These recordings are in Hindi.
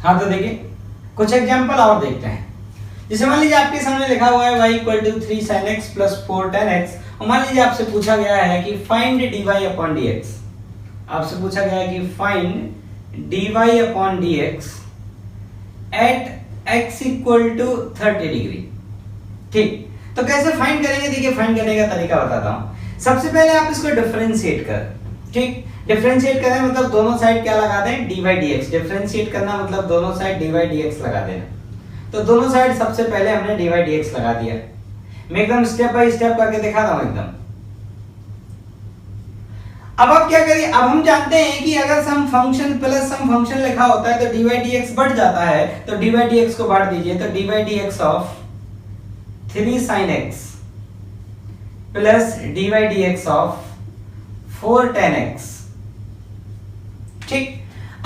हाँ तो देखिए कुछ एग्जांपल और देखते हैं। जैसे मान लीजिए आपके सामने लिखा हुआ है y equal to 3 sin x plus 4 tan x, और मान लीजिए आपसे पूछा गया है कि फाइंड dy अपॉन dx। आपसे पूछा गया है कि find dy upon dx at x equal to 30 degree. ठीक, तो कैसे फाइंड करेंगे? देखिए फाइंड करने का तरीका बताता हूं। सबसे पहले आप इसको डिफरेंशिएट कर, ठीक, डिफरेंशिएट करें मतलब दोनों साइड क्या लगा दें, dy dx। डिफरेंशिएट करना मतलब दोनों साइड dy dx लगा देना। तो दोनों साइड सबसे पहले हमने dy dx लगा दिया। मैं एकदम स्टेप बाय स्टेप करके दिखाता हूं एकदम। अब आप क्या करिए, अब हम जानते हैं कि अगर सम फंक्शन प्लस सम फंक्शन लिखा होता है तो dy dx बढ़ जाता है, तो dy dx को बांट दीजिए। तो dy dx of 3 sin x plus dy dx of 4 tan x। ठीक,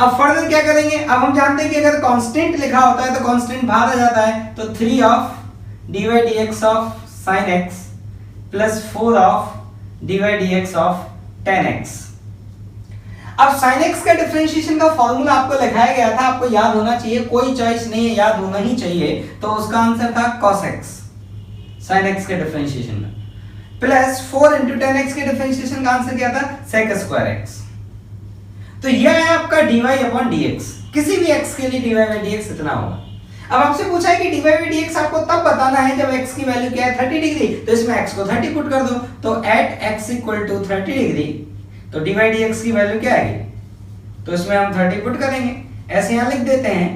अब फर्दर क्या करेंगे? अब हम जानते हैं कि अगर कांस्टेंट लिखा होता है तो कांस्टेंट बाहर आ जाता है, तो 3 of dy dx of sin x plus 4 of dy dx of tan x। अब sin x का डिफरेंशिएशन का फॉर्मूला आपको लिखाया गया था, आपको याद होना चाहिए, कोई चॉइस नहीं है, याद होना ही चाहिए। तो उसका आंसर था cos x, sin x के डिफरेंशिएशन का, प्लस 4 into tan x के डिफरेंशिएशन का आंसर क्या था, sec स्क्वायर x। तो यह है आपका dy अपॉन dx। किसी भी x के लिए dy by dx इतना होगा। अब आपसे पूछा है कि dy by dx आपको तब बताना है जब x की वैल्यू क्या है, 30 डिग्री। तो इसमें x को 30 पुट कर दो, तो at x equal to 30 degree, तो dy dx की वैल्यू क्या आएगी, तो इसमें हम 30 पुट करेंगे। ऐसे यहां लिख देते हैं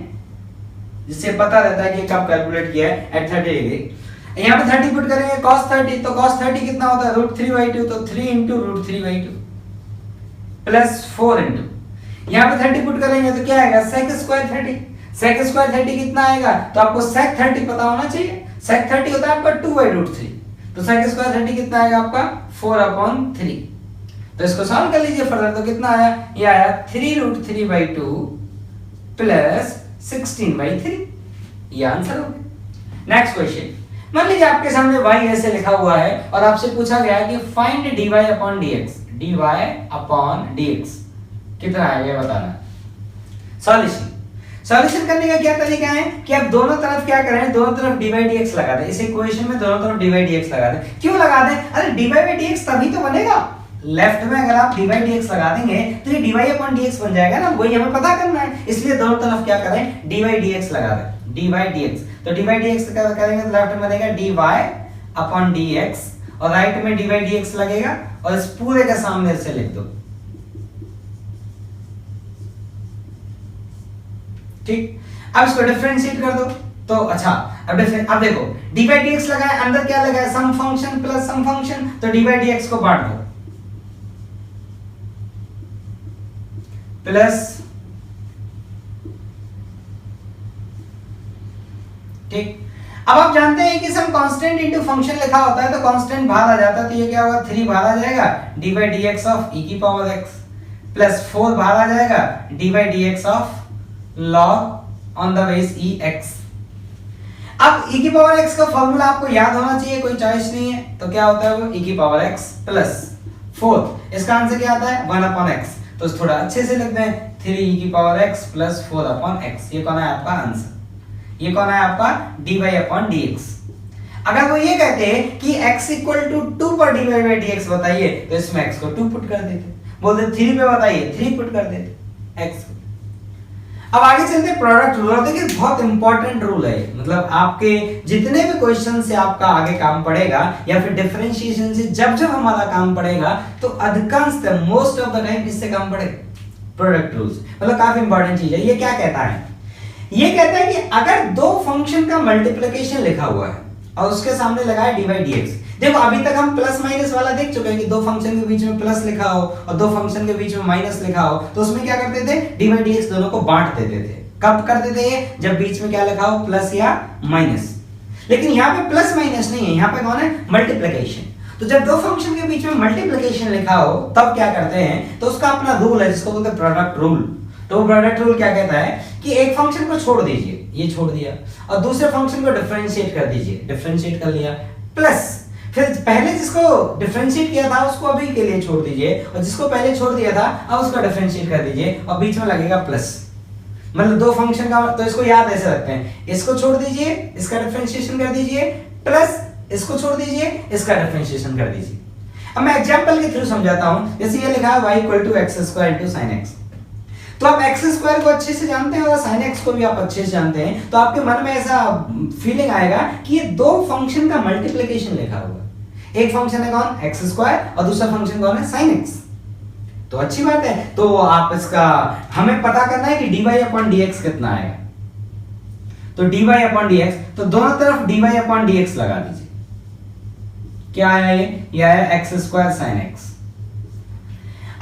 जिससे पता रहता है कि कब कैलकुलेट किया है, एट 30 डिग्री। यहां पे 30 पुट करेंगे, cos 30, तो cos 30 कितना होता है, √3/2, तो 3 into √3/2 प्लस 4 into, यहां पे 30 पुट करेंगे तो क्या आएगा, sec स्क्वायर 30। sec स्क्वायर 30 कितना आएगा, तो आपको sec 30 पता होना चाहिए। sec 30 होता है आपका 2/√3, तो sec स्क्वायर 30 कितना आएगा आपका 4/3। तो इसको सॉल्व कर लीजिए फर्दर, तो कितना आया, ये आया 3√3/2 प्लस 16/3। ये आंसर हो गया। नेक्स्ट क्वेश्चन, मान लीजिए आपके सामने y ऐसे लिखा हुआ है और आपसे पूछा गया है कि find dy upon dx। dy upon dx कितना आएगा बताना। सॉल्यूशन करने का क्या तरीका है कि आप दोनों तरफ क्या करें, दोनों तरफ dy dx लगा दें। इस इक्वेशन में दोनों तरफ dy dx लगा दें। क्यों लगा दें? अरे dy by dx तभी तो बनेगा। लेफ्ट में अगर आप dy dx लगा देंगे तो ये dy अपॉन dx बन जाएगा ना, वही हमें पता करना है। इसलिए दोनों तरफ क्या करें, dy dx लगा दें, dy dx। तो dy dx करेंगे तो लेफ्ट में बनेगा dy अपॉन dx, और राइट में dy dx लगेगा, और इस पूरे का सामने से लिख दो। ठीक, अब इसको डिफरेंशिएट कर दो। तो अच्छा, अब देखो dy dx लगा है, अंदर क्या लगा है, सम फंक्शन प्लस सम फंक्शन, तो dy dx को बांट दो, प्लस, ठीक। अब आप जानते हैं कि सम कांस्टेंट इनटू फंक्शन लिखा होता है तो कांस्टेंट बाहर आ जाता है, तो ये क्या होगा, 3 बाहर आ जाएगा, dy dx ऑफ e की पावर x, प्लस 4 बाहर आ जाएगा, dy dx of log on the base ex। अब e की पावर x का फॉर्मूला आपको याद होना चाहिए, कोई चॉइस नहीं है, तो क्या होता है वो e की पावर x प्लस 4, इसका आंसर क्या आता है 1/x। तो थोड़ा अच्छे से लिख दें, 3e की पावर x प्लस 4/x। ये कौन है आपका आंसर, ये कौन है आपका dy अपॉन dx। अगर वो ये कहते हैं कि x इक्वल टू 2 पर dy by dx बताइए, तो इसमें x को 2 पुट कर देते, बोलते 3 पे बताइए 3 पुट कर देते x। अब आगे चलते हैं प्रोडक्ट रूल। और देखिए बहुत इंपॉर्टेंट रूल है, मतलब आपके जितने भी क्वेश्चन से आपका आगे काम पड़ेगा या फिर डिफरेंशिएशन से जब जब हमारा काम पड़ेगा, तो अधिकांश मोस्ट ऑफ द टाइम किससे काम पड़ेगा, प्रोडक्ट रूल्स। मतलब काफी इंपॉर्टेंट चीज है। ये क्या कहता है, ये कहता है कि अगर दो फंक्शन का मल्टीप्लिकेशन लिखा हुआ है और उसके सामने लगा है dy dx। देखो अभी तक हम प्लस माइनस वाला देख चुके हैं कि दो फंक्शन के बीच में प्लस लिखा हो और दो फंक्शन के बीच में माइनस लिखा हो, तो उसमें क्या करते थे, dy dx दोनों को बांट देते थे। कब करते थे ये, जब बीच में क्या लिखा हो, प्लस या माइनस। लेकिन यहाँ पे प्लस माइनस नहीं है, यहाँ पे कौन है, मल्टीप्लिकेशन। तो जब दो फंक्शन के बीच में मल्टीप्लिकेशन लिखा हो तब क्या करते हैं, तो उसका अपना रूल है जिसको बोलते हैं प्रोडक्ट रूल। तो प्रोडक्ट रूल क्या कहता है कि एक फंक्शन को छोड़ दीजिए, ये छोड़ दिया, और दूसरे फंक्शन को डिफरेंशिएट कर दीजिए, डिफरेंशिएट कर लिया, प्लस फिर पहले जिसको डिफरेंशिएट किया था उसको अभी के लिए छोड़ दीजिए, और जिसको पहले छोड़ दिया था अब उसको डिफरेंशिएट कर दीजिए, और बीच में लगेगा प्लस। मतलब दो फंक्शन का, तो इसको याद ऐसे रखते हैं, इसको छोड़ दीजिए, इसका डिफरेंशिएशन कर दीजिए, प्लस इसको छोड़ दीजिए, इसका डिफरेंशिएशन कर दीजिए। अब मैं एग्जांपल के थ्रू समझाता हूं। जैसे ये लिखा है y = x² * sin x, तो आप x² को अच्छे से जानते हैं और sin x को भी आप अच्छे से जानते हैं, तो आपके मन में ऐसा फीलिंग आएगा कि ये दो फंक्शन का मल्टीप्लिकेशन लिखा हुआ है। एक फंक्शन है कौन, x² और दूसरा फंक्शन कौन है, sin x। तो अच्छी बात है, तो आप इसका हमें पता करना है कि dy/dx कितना आएगा। तो dy/dx, तो दोनों तरफ dy/dx लगा दीजिए। क्या आया ये आया x² sin x।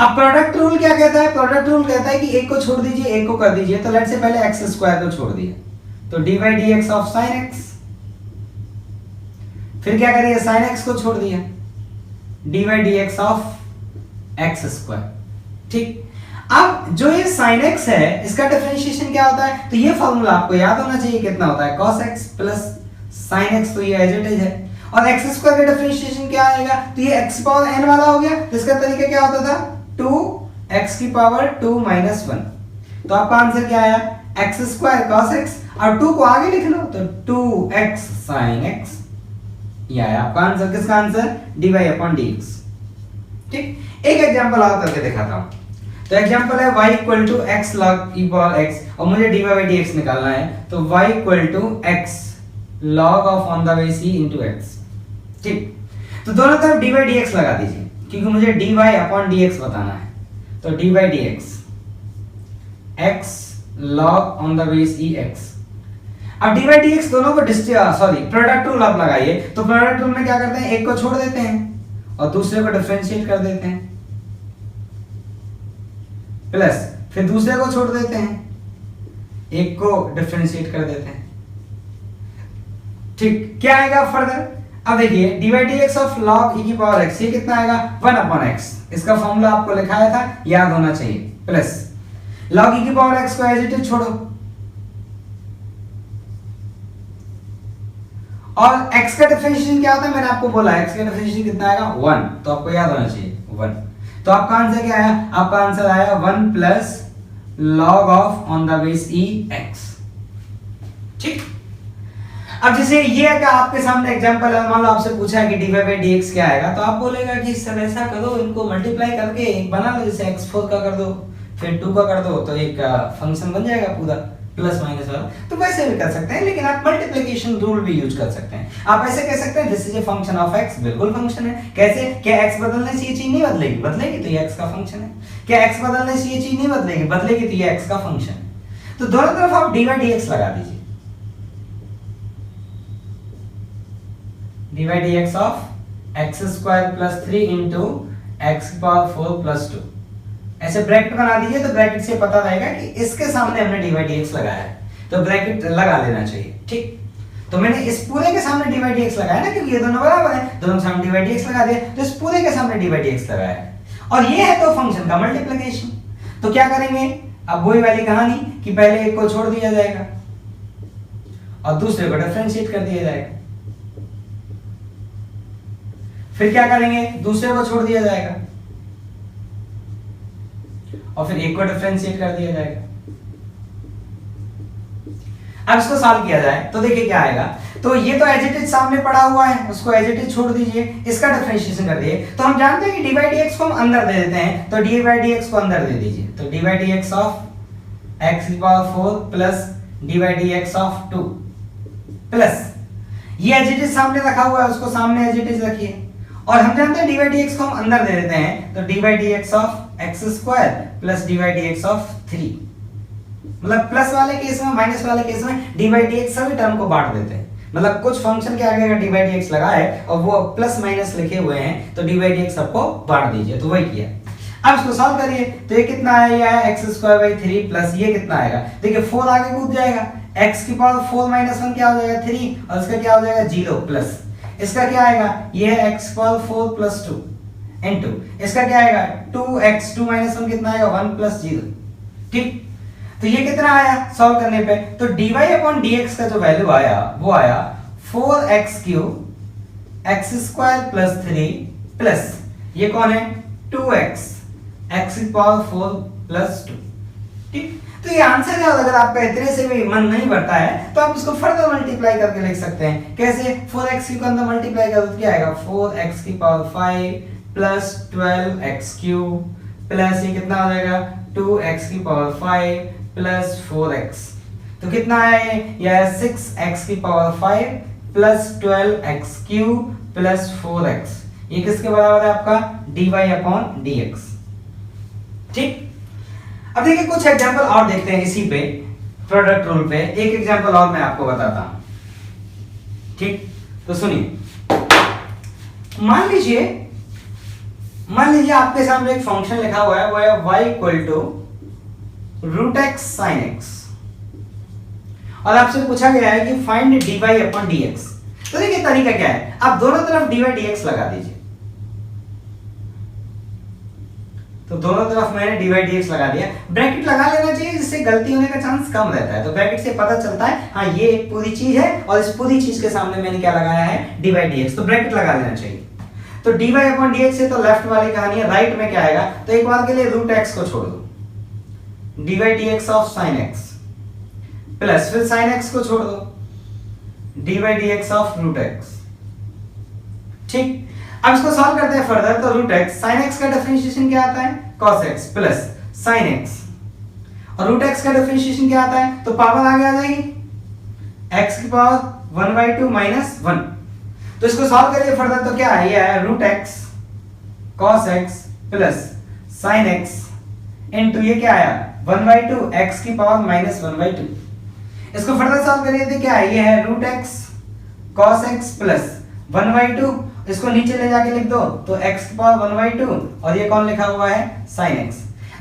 अब प्रोडक्ट रूल क्या कहता है, प्रोडक्ट रूल कहता है कि एक को छोड़ दीजिए, एक को कर दीजिए। तो लेट्स से पहले x² को छोड़ दिया, तो dy/dx of sin x, फिर क्या करिए, sin x को छोड़ दिया, dy/dx of x²। ठीक, अब जो ये sin x है इसका डिफरेंशिएशन क्या होता है, तो ये फार्मूला आपको याद होना चाहिए, कितना होता है, cos x plus sin x, तो ये एज इट इज है। और x² का डिफरेंशिएशन क्या आएगा, तो ये x⁻n वाला हो गया, तो इसका तरीका क्या होता था, 2x⁻2 - 1। तो आपका आंसर क्या आया, x² cos x, और 2 को आगे लिख लो तो 2x sin x। ये आया आपका आंसर। किसका आंसर, dy/dx। ठीक, एक एग्जांपल और करके दिखाता हूं। तो एग्जांपल है y = x log e power x, और मुझे dy/dx निकालना है, तो y = x log of on the base e into x। ठीक, तो दोनों तरफ dy/dx लगा दीजिए, क्योंकि मुझे dy/dx बताना है। तो dy/dx x log on the base e x। अब dy/dx दोनों को प्रोडक्ट रूल आप लगाइए। तो प्रोडक्ट रूल में क्या करते हैं, एक को छोड़ देते हैं और दूसरे को डिफरेंशिएट कर देते हैं, प्लस फिर दूसरे को छोड़ देते हैं, एक को डिफरेंशिएट कर देते हैं। ठीक, क्या आएगा फर्दर, अब देखिए dy/dx of log e की पावर x, ये कितना आएगा, 1/x। इसका फॉर्मूला आपको लिखाया था, याद होना चाहिए, प्लस log e की पावर x को एज इट इज छोड़ो, और x का डिफरेंशिएशन क्या होता है, मैंने आपको बोला x का डिफरेंशिएशन कितना आएगा, 1। तो आपको याद होना चाहिए 1। तो आपका आंसर क्या आया, आपका आंसर आया 1 plus log of on the base e x। ठीक, अब जैसे ये का आपके सामने एग्जांपल है, मान लो आपसे पूछा है कि dy/dx क्या आएगा, तो आप बोलेगा कि सर ऐसा करो, इनको मल्टीप्लाई करके एक बना लो, जैसे x4 का कर दो, फिर 2 का कर दो, तो एक फंक्शन बन जाएगा पूरा प्लस माइनस वाला। तो वैसे भी कर सकते हैं, लेकिन आप मल्टीप्लिकेशन रूल भी यूज कर सकते हैं। आप ऐसे कह सकते हैं this is a function of x, बिल्कुल फंक्शन है। कैसे, क्या x बदलने से ये चीज नहीं बदलेगी, बदलेगी तो ये x का फंक्शन है। क्या x बदलने से ये चीज नहीं बदलेगी, बदलेगी तो ये x का फंक्शन है। तो दोनों तरफ आप dy/dx लगा दीजिए, dy/dx of x² + 3 into x⁴ + 2। ऐसे ब्रैकेट बना दीजिए, तो ब्रैकेट से पता रहेगा कि इसके सामने हमने dy/dx लगाया है, तो ब्रैकेट लगा लेना चाहिए। ठीक, तो मैंने इस पूरे के सामने dy/dx लगाया ना, क्योंकि ये दोनों बराबर हैं, दोनों के सामने dy/dx लगा दिया, तो इस पूरे के सामने dy/dx लगाया है। और ये है तो फंक्शन का मल्टीप्लिकेशन। तो क्या करेंगे, अब वही वाली कहानी कि पहले एक को छोड़ दिया जाएगा और दूसरे को डिफरेंशिएट कर दिया जाएगा, फिर क्या करेंगे, दूसरे को छोड़ दिया जाएगा और फिर एक को डिफरेंशिएट कर दिया जाएगा। अब इसको सॉल्व किया जाए तो देखिए क्या आएगा। तो ये तो एज इट इज सामने पड़ा हुआ है, उसको एज इट इज छोड़ दीजिए, इसका डिफरेंशिएशन कर दिए। तो हम जानते हैं कि dy/dx को हम अंदर दे देते हैं, तो dy/dx को अंदर दे दीजिए। तो dy/dx of x⁴ plus dy/dx of 2 plus ये एज इट इज सामने रखा हुआ है, उसको सामने एज इट इज रखिए। और हम जानते हैं dy/dx को हम अंदर दे देते हैं, तो dy/dx of x² plus dy/dx of 3। मतलब प्लस वाले केस में, माइनस वाले केस में dy/dx सभी टर्म को बांट देते हैं। मतलब कुछ फंक्शन के आगे अगर dy/dx लगा है और वो प्लस माइनस लिखे हुए हैं, तो dy/dx सबको बांट दीजिए। तो वही किया। अब इसको सॉल्व करिए, तो ये कितना आया, ये आया x² 3 प्लस ये कितना आएगा, देखिए 4 आगे कूद जाएगा, x⁴ - 1 क्या हो जाएगा 3, और इसका क्या हो जाएगा 0 प्लस इसका क्या आएगा, ये है x⁴ + 2 इनटू इसका क्या आएगा 2x, 2 - 1 कितना आएगा 1 + 0। ठीक, तो ये कितना आया सॉल्व करने पे, तो dy/dx का जो वैल्यू आया वो आया 4x³ x² + 3 प्लस ये कौन है 2x x⁴ + 2। ठीक, तो ये आंसर क्या होगा? अगर आपका इतने से भी मन नहीं भरता है तो आप इसको फर्दर मल्टीप्लाई करके लिख सकते हैं। कैसे? 4x को अंदर मल्टीप्लाई करो तो क्या आएगा? 4x की power 5 plus 12x cube plus ये कितना हो जाएगा? 2x की पावर 5 प्लस 4x। तो कितना है ये? 6x की power 5 plus 12x cube plus 4x। ये किसके बराबर है आपका? dy/dx। ठीक। अब देखिए कुछ एग्जांपल और देखते हैं इसी पे, प्रोडक्ट रूल पे। एक एग्जांपल और मैं आपको बताता हूं। ठीक, तो सुनिए। मान लीजिए आपके सामने एक फंक्शन लिखा हुआ है, वो है y equal to √x sin x, और आपसे पूछा गया है कि फाइंड dy/dx। तो देखिए तरीका क्या है, आप दोनों तरफ dy/dx लगा दीजिए। तो दोनों तरफ मैंने dy/dx लगा दिया। ब्रैकेट लगा लेना चाहिए जिससे गलती होने का चांस कम रहता है। तो ब्रैकेट से पता चलता है हाँ ये एक पूरी चीज है और इस पूरी चीज के सामने मैंने क्या लगाया है? dy/dx। तो ब्रैकेट लगा लेना चाहिए। तो dy/dx से तो लेफ्ट वाली कहानी है, राइट में क्या आएगा? तो एक बार के लिए √x को छोड़ दो, dy/dx of sin x plus फिर sin x को छोड़ दो, dy/dx ऑफ √x। ठीक। अब इसको सॉल्व करते हैं फर्दर। तो √x sin x का डिफरेंशिएशन क्या आता है? cos x plus sin x, और √x का डिफरेंशिएशन क्या आता है? तो पावर आगे आ जाएगी x की पावर 1/2 माइनस 1। तो इसको सॉल्व करिए फर्दर तो क्या है? ये है √x cos x plus sin x into ये क्या आया? 1/2 x की पावर माइनस 1/2। इसको फर्दर सॉल्व करिए तो क्या है? ये है √x cos x प्लस 1/2। इसको नीचे ले जाके लिख दो तो x की पावर 1/2, और ये कौन लिखा हुआ है? sin x।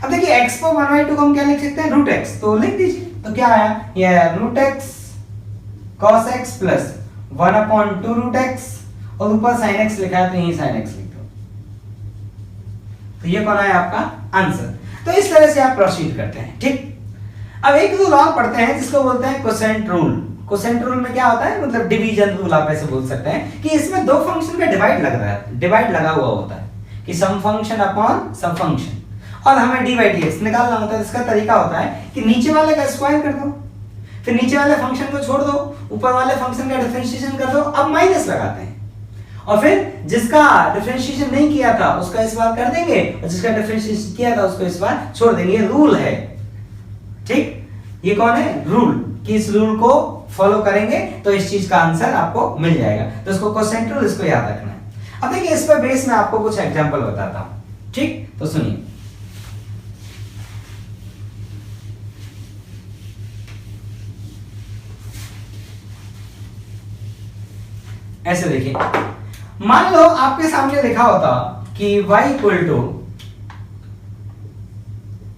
अब देखिए x को 1/2 को हम क्या लिख सकते हैं? √x। तो लिख दीजिए। तो क्या आया? ये है √x cos x plus 1/2 √x, और ऊपर sin x लिखा है तो यही sin x लिख दो। तो ये कौन है आपका आंसर? तो इस तरह से आप प्रोसीड करते हैं। ठीक। अब एक रूल और पढ़ते हैं जिसको बोलते हैं कोसेंट रूल। कोसेंट रूल में क्या होता है? मतलब डिवीजन रूल आप ऐसे बोल सकते हैं कि इसमें दो फंक्शन का डिवाइड लग रहा है, डिवाइड लगा हुआ होता है कि सम फंक्शन अपॉन सम फंक्शन, और हमें dy/dx निकालना होता है। इसका तरीका होता है कि नीचे वाले का स्क्वायर कर दो, फिर नीचे वाले फंक्शन को छोड़ दो, ऊपर वाले फंक्शन का डिफरेंशिएशन कर दो, अब माइनस लगाते हैं, और फिर जिसका डिफरेंशिएशन नहीं किया था उसका इस बार कर देंगे, और जिसका डिफरेंशिएशन किया था उसको इस बार छोड़ देंगे। ये रूल है। ठीक। ये कौन है? रूल। कि इस रूल को फॉलो करेंगे तो इस चीज का आंसर आपको मिल जाएगा। तो इसको कोसेंट रूल, इसको याद रखना है। अब देखिए इस पर बेस में आपको कुछ एग्जांपल बताता हूं। ठीक, तो सुनिए। ऐसे देखिए, मान लो आपके सामने लिखा होता कि y equal to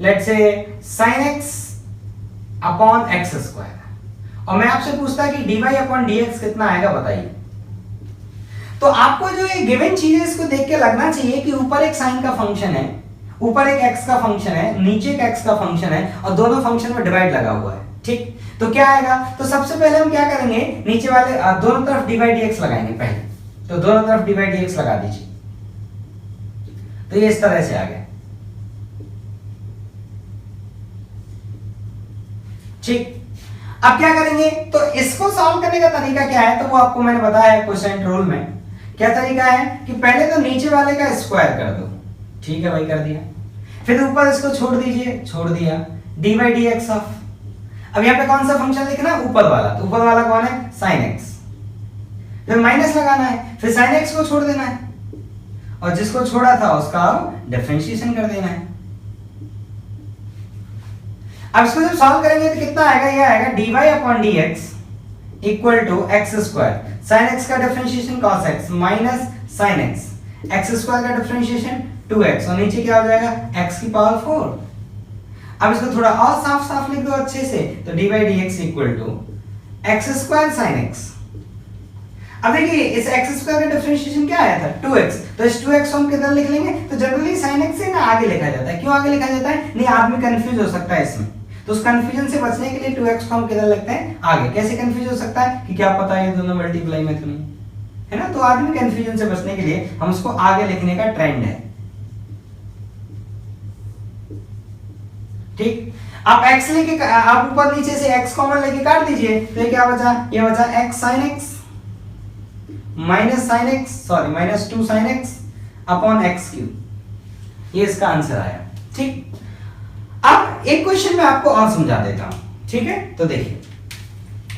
let's say sin x upon x square, और मैं आपसे पूछता कि dy/dx कितना आएगा बताइए। तो आपको जो ये गिवन चीज है इसको देख के लगना चाहिए कि ऊपर एक साइन का फंक्शन है, ऊपर एक x का फंक्शन है, नीचे एक x का फंक्शन है, और दोनों फंक्शन में डिवाइड लगा हुआ है। ठीक। तो क्या आएगा? तो सबसे पहले हम क्या करेंगे? नीचे वाले दोनों तरफ dy/dx लगाएंगे पहले। तो दोनों तरफ dy/dx लगा दीजिए। तो ये इस तरह से आ गया। ठीक। अब क्या करेंगे? तो इसको सॉल्व करने का तरीका क्या है? तो वो आपको मैंने बताया है कोसेंट रूल में। क्या तरीका है कि पहले तो नीचे वाले का स्क्वायर कर दो। ठीक है भाई, कर दिया। फिर ऊपर इसको छोड़ दीजिए, छोड़ दिया, dy/dx ऑफ, अब यहाँ पे कौन सा फंक्शन लिखना है? ऊपर वाला। तो ऊपर वाला कौन है? sin x। फिर माइनस लगाना है, फिर sin x को छोड़ देना है, और जिसको छोड़ा था उसका डिफरेंशिएशन कर देना है। अब इसको जब सॉल्व करेंगे तो कितना आएगा? ये आएगा dy/dx equal to x square, sin x का differentiation cos x minus sin x, x square का डिफरेंशिएशन 2x, और नीचे क्या हो जाएगा? x की पावर 4। अब इसको थोड़ा और साफ साफ लिख दो अच्छे से। तो dy/dx equal to x square sin x। अब देखिए इस x स्क्वायर का डिफरेंशिएशन क्या आया था? 2x। तो इस 2x को हम किधर लिख लेंगे? तो जनरली sin x से ना आगे लिखा जाता है। क्यों आगे लिखा जाता है? नहीं, आदमी कंफ्यूज हो सकता है इसमें, तो उस कंफ्यूजन से बचने के लिए 2x को हम किधर लिखते हैं? आगे। कैसे कंफ्यूज हो सकता है कि क्या पता ये दोनों मल्टीप्लाई में तो नहीं है ना, तो आदमी कंफ्यूजन से बचने के लिए हम उसको आगे लिखने का ट्रेंड है। ठीक। आप x लेके आप ऊपर नीचे से x कॉमन लेके काट दीजिए, तो ये क्या बचा, ये बचा x sin x minus sin x sorry minus 2 sin x upon x cube. ये इसका आंसर आया। ठीक, अब एक क्वेश्चन मैं आपको और समझा देता हूं, ठीक है। तो देखिए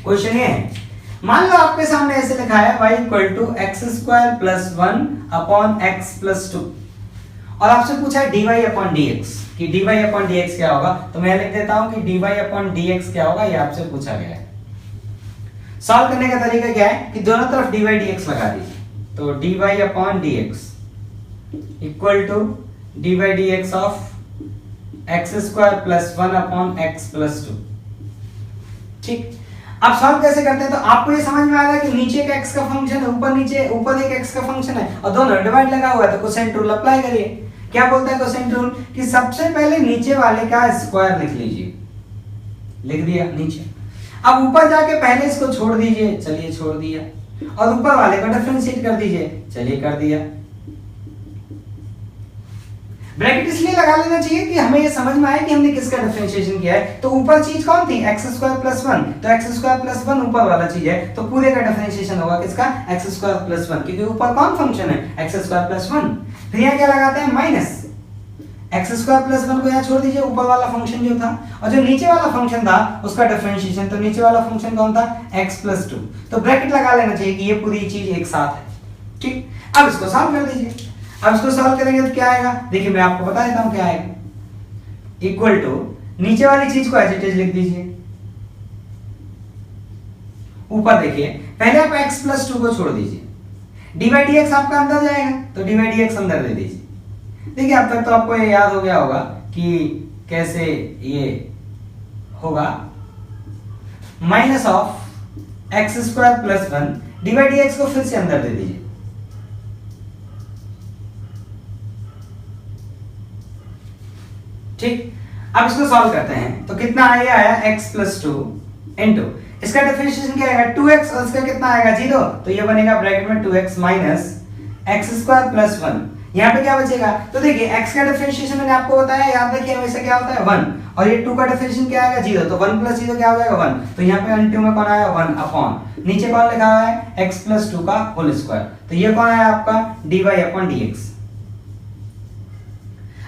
क्वेश्चन ये है, मान लो आपके सामने ऐसे लिखा है y equal to x square plus 1 upon x plus 2, और आपसे पूछा है dy अपॉन dx कि dy अपॉन dx क्या होगा। तो मैं लिख देता हूं कि dy अपॉन dx क्या होगा, ये आपसे पूछा गया है। सॉल्व करने का तरीका क्या है कि दोनों तरफ dy dx लगा दीजिए। तो dy upon dx equal to dy dx of x square plus 1 upon x plus 2। ठीक, अब सॉल्व कैसे करते हैं, तो आपको ये समझ में आ रहा है कि नीचे एक x का फंक्शन है, ऊपर एक x का फंक्शन है और दोनों डिवाइड लगा हुआ है, तो कोसेंट रूल अप्लाई करिए। क्या बोलता है कोसेंट रूल कि सबसे पहले नीचे वाले का स्क्वायर लिख लीजिए, लिख दिया नीचे। अब ऊपर जाके पहले इसको छोड़ दीजिए, चलिए छोड़ दिया, और ऊपर वाले को डिफरेंशिएट कर दीजिए, चलिए कर दिया। ब्रैकेट इसलिए लगा लेना चाहिए कि हमें ये समझ में आए कि हमने किसका डिफरेंशिएशन किया है। तो ऊपर चीज कौन थी, एक्स स्क्वायर प्लस 1, तो एक्स स्क्वायर प्लस 1 ऊपर वाला चीज है, तो पूरे का डिफरेंशिएशन होगा किसका, एक्स स्क्वायर प्लस 1, क्योंकि ऊपर कौन फंक्शन है, एक्स स्क्वायर प्लस 1। फिर यहाँ क्या लगाते हैं, माइनस एक्स स्क्वायर प्लस 1 को यहाँ छोड़ दीजिए, ऊपर वाला फंक्शन जो था, और जो नीचे वाला फंक्शन था उसका डिफरेंशिएशन, तो नीचे वाला फंक्शन कौन था, x प्लस 2। तो ब्रैकेट लगा लेना चाहिए कि ये पूरी चीज एक साथ है। ठीक, अब इसको सॉल्व कर दीजिए। अब इसको सॉल्व करेंगे तो क्या आएगा, देखिए मैं आपको बता देता हूं क्या आएगा, इक्वल टू नीचे वाली चीज को एज इट इज लिख दीजिए, ऊपर देखिए पहले आप x प्लस 2 को छोड़ दीजिए, dy dx आपका अंदर जाएगा, तो dy dx अंदर दे दीजिए। देखिए अब तक तो आपको ये याद हो गया होगा कि कैसे ये होगा, minus of x square plus 1, dy dx को फिर से अंदर दे दीजिए, ठीक। अब इसको सॉल्व करते हैं, तो कितना आया x प्लस 2 इंटू इसका डिफरेंशिएशन क्या आएगा 2x, और इसका कितना आएगा 0, तो ये बनेगा ब्रैकेट में 2x minus x square plus 1। यहाँ पे क्या बचेगा, तो देखिए x का डिफरेंशिएशन मैंने आपको बताया, याद रखिए हमेशा क्या होता है 1, और ये 2 का डिफरेंशिएशन क्या आएगा 0, तो 1 प्लस 0 क्या हो जाएगा 1, तो यहाँ पे अंतिम में कौन आया 1 अपॉन नीचे कौन लिखा हुआ है x प्लस 2 का होल स्क्वायर, तो ये कौन आया आपका dy अपॉन dx।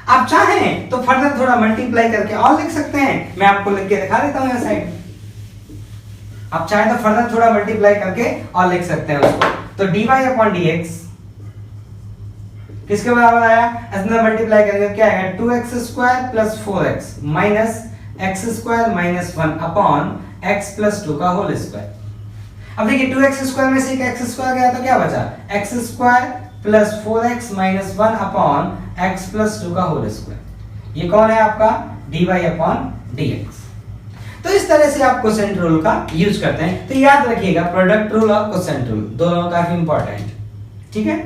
आप चाहें तो फर्दर थोड़ा मल्टीप्लाई करके और लिख सकते हैं, मैं आपको लिख के दिखा देता हूं यहां साइड में। आप चाहें तो फर्दर थोड़ा मल्टीप्लाई करके और लिख सकते हैं उसको, तो dy अपॉन dx किसके बराबर आया, अंदर मल्टीप्लाई करेंगे क्या आएगा 2x square plus 4x minus x square minus 1 upon x plus 2 का होल स्क्वायर। अब देखिए 2x स्क्वायर में से एक x स्क्वायर गया तो क्या बचा, x square plus 4x minus 1 upon x plus 2 का होल स्क्वायर। ये कौन है आपका dy अपॉन dx। तो इस तरह से आप कोसेंट रूल का यूज करते हैं। तो याद रखिएगा प्रोडक्ट रूल और कोसेंट रूल दोनों काफी इंपॉर्टेंट, ठीक है।